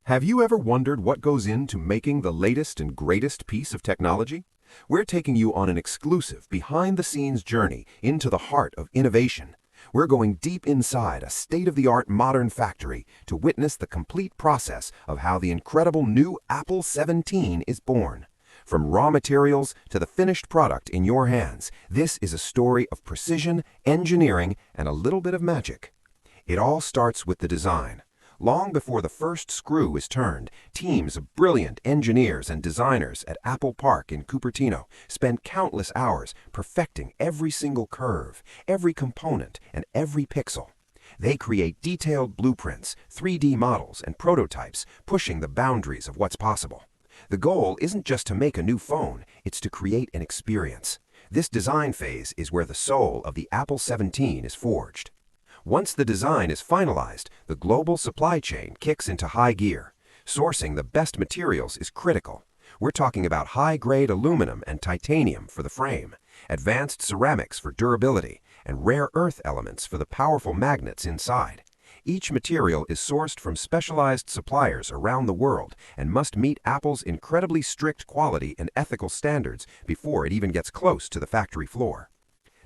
Have you ever wondered what goes into making the latest and greatest piece of technology? We're taking you on an exclusive, behind-the-scenes journey into the heart of innovation. We're going deep inside a state-of-the-art modern factory to witness the complete process of how the incredible new Apple 17 is born. From raw materials to the finished product in your hands, this is a story of precision, engineering, and a little bit of magic. It all starts with the design. Long before the first screw is turned, teams of brilliant engineers and designers at Apple Park in Cupertino spend countless hours perfecting every single curve, every component, and every pixel. They create detailed blueprints, 3D models, and prototypes, pushing the boundaries of what's possible. The goal isn't just to make a new phone, it's to create an experience. This design phase is where the soul of the Apple 17 is forged. Once the design is finalized, the global supply chain kicks into high gear. Sourcing the best materials is critical. We're talking about high-grade aluminum and titanium for the frame, advanced ceramics for durability, and rare earth elements for the powerful magnets inside. Each material is sourced from specialized suppliers around the world and must meet Apple's incredibly strict quality and ethical standards before it even gets close to the factory floor.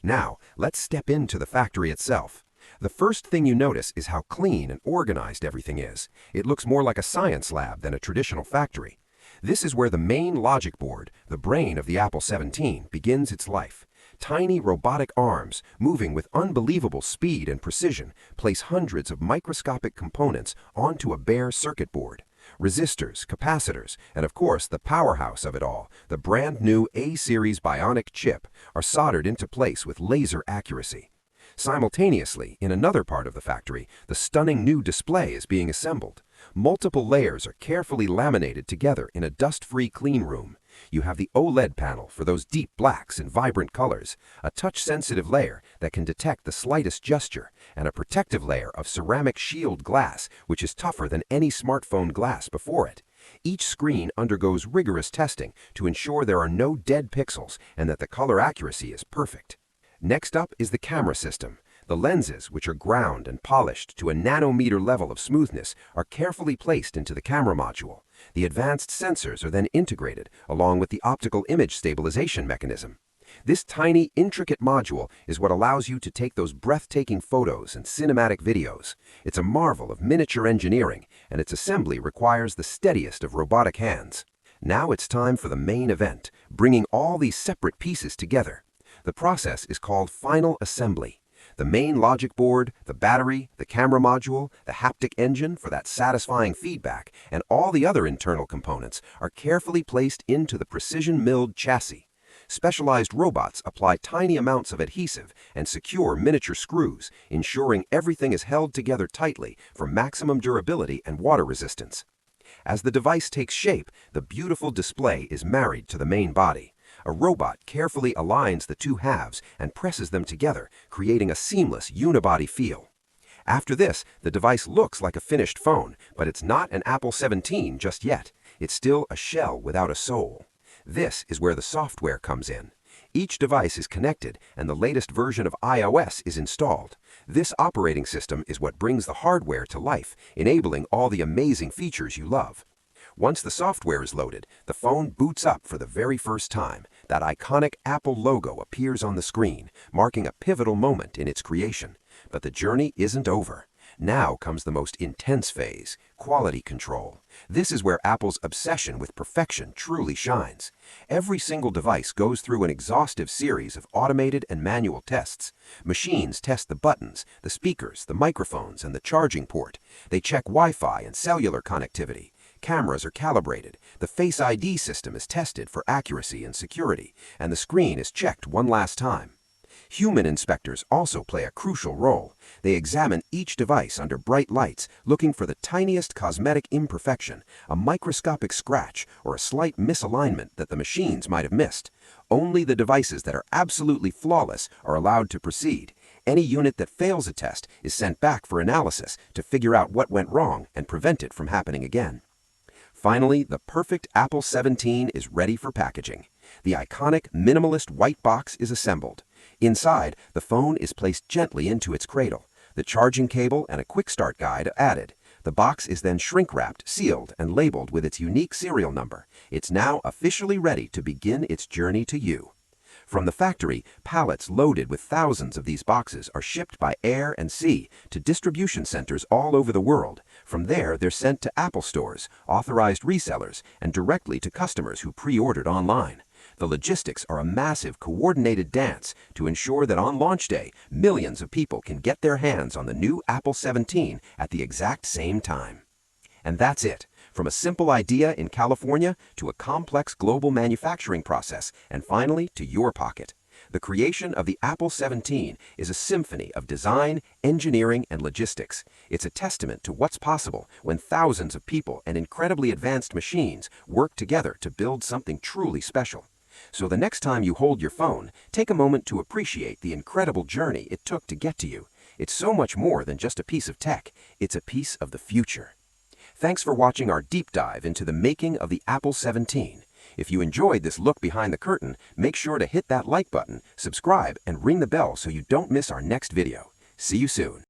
Now, let's step into the factory itself. The first thing you notice is how clean and organized everything is. It looks more like a science lab than a traditional factory. This is where the main logic board, the brain of the Apple 17, begins its life. Tiny robotic arms, moving with unbelievable speed and precision, place hundreds of microscopic components onto a bare circuit board. Resistors, capacitors, and of course the powerhouse of it all, the brand new A-series Bionic chip, are soldered into place with laser accuracy. Simultaneously, in another part of the factory, the stunning new display is being assembled. Multiple layers are carefully laminated together in a dust-free clean room. You have the OLED panel for those deep blacks and vibrant colors, a touch-sensitive layer that can detect the slightest gesture, and a protective layer of ceramic shield glass, which is tougher than any smartphone glass before it. Each screen undergoes rigorous testing to ensure there are no dead pixels and that the color accuracy is perfect. Next up is the camera system. The lenses, which are ground and polished to a nanometer level of smoothness, are carefully placed into the camera module. The advanced sensors are then integrated, along with the optical image stabilization mechanism. This tiny, intricate module is what allows you to take those breathtaking photos and cinematic videos. It's a marvel of miniature engineering, and its assembly requires the steadiest of robotic hands. Now it's time for the main event, bringing all these separate pieces together. The process is called final assembly. The main logic board, the battery, the camera module, the haptic engine for that satisfying feedback, and all the other internal components are carefully placed into the precision-milled chassis. Specialized robots apply tiny amounts of adhesive and secure miniature screws, ensuring everything is held together tightly for maximum durability and water resistance. As the device takes shape, the beautiful display is married to the main body. A robot carefully aligns the two halves and presses them together, creating a seamless unibody feel. After this, the device looks like a finished phone, but it's not an Apple 17 just yet. It's still a shell without a soul. This is where the software comes in. Each device is connected, and the latest version of iOS is installed. This operating system is what brings the hardware to life, enabling all the amazing features you love. Once the software is loaded, the phone boots up for the very first time. That iconic Apple logo appears on the screen, marking a pivotal moment in its creation. But the journey isn't over. Now comes the most intense phase, quality control. This is where Apple's obsession with perfection truly shines. Every single device goes through an exhaustive series of automated and manual tests. Machines test the buttons, the speakers, the microphones, and the charging port. They check Wi-Fi and cellular connectivity. Cameras are calibrated, the Face ID system is tested for accuracy and security, and the screen is checked one last time. Human inspectors also play a crucial role. They examine each device under bright lights, looking for the tiniest cosmetic imperfection, a microscopic scratch, or a slight misalignment that the machines might have missed. Only the devices that are absolutely flawless are allowed to proceed. Any unit that fails a test is sent back for analysis to figure out what went wrong and prevent it from happening again. Finally, the perfect Apple 17 is ready for packaging. The iconic minimalist white box is assembled. Inside, the phone is placed gently into its cradle. The charging cable and a quick start guide are added. The box is then shrink-wrapped, sealed, and labeled with its unique serial number. It's now officially ready to begin its journey to you. From the factory, pallets loaded with thousands of these boxes are shipped by air and sea to distribution centers all over the world. From there, they're sent to Apple stores, authorized resellers, and directly to customers who pre-ordered online. The logistics are a massive, coordinated dance to ensure that on launch day, millions of people can get their hands on the new Apple 17 at the exact same time. And that's it. From a simple idea in California to a complex global manufacturing process, and finally to your pocket. The creation of the Apple 17 is a symphony of design, engineering, and logistics. It's a testament to what's possible when thousands of people and incredibly advanced machines work together to build something truly special. So the next time you hold your phone, take a moment to appreciate the incredible journey it took to get to you. It's so much more than just a piece of tech. It's a piece of the future. Thanks for watching our deep dive into the making of the Apple 17. If you enjoyed this look behind the curtain, make sure to hit that like button, subscribe, and ring the bell so you don't miss our next video. See you soon.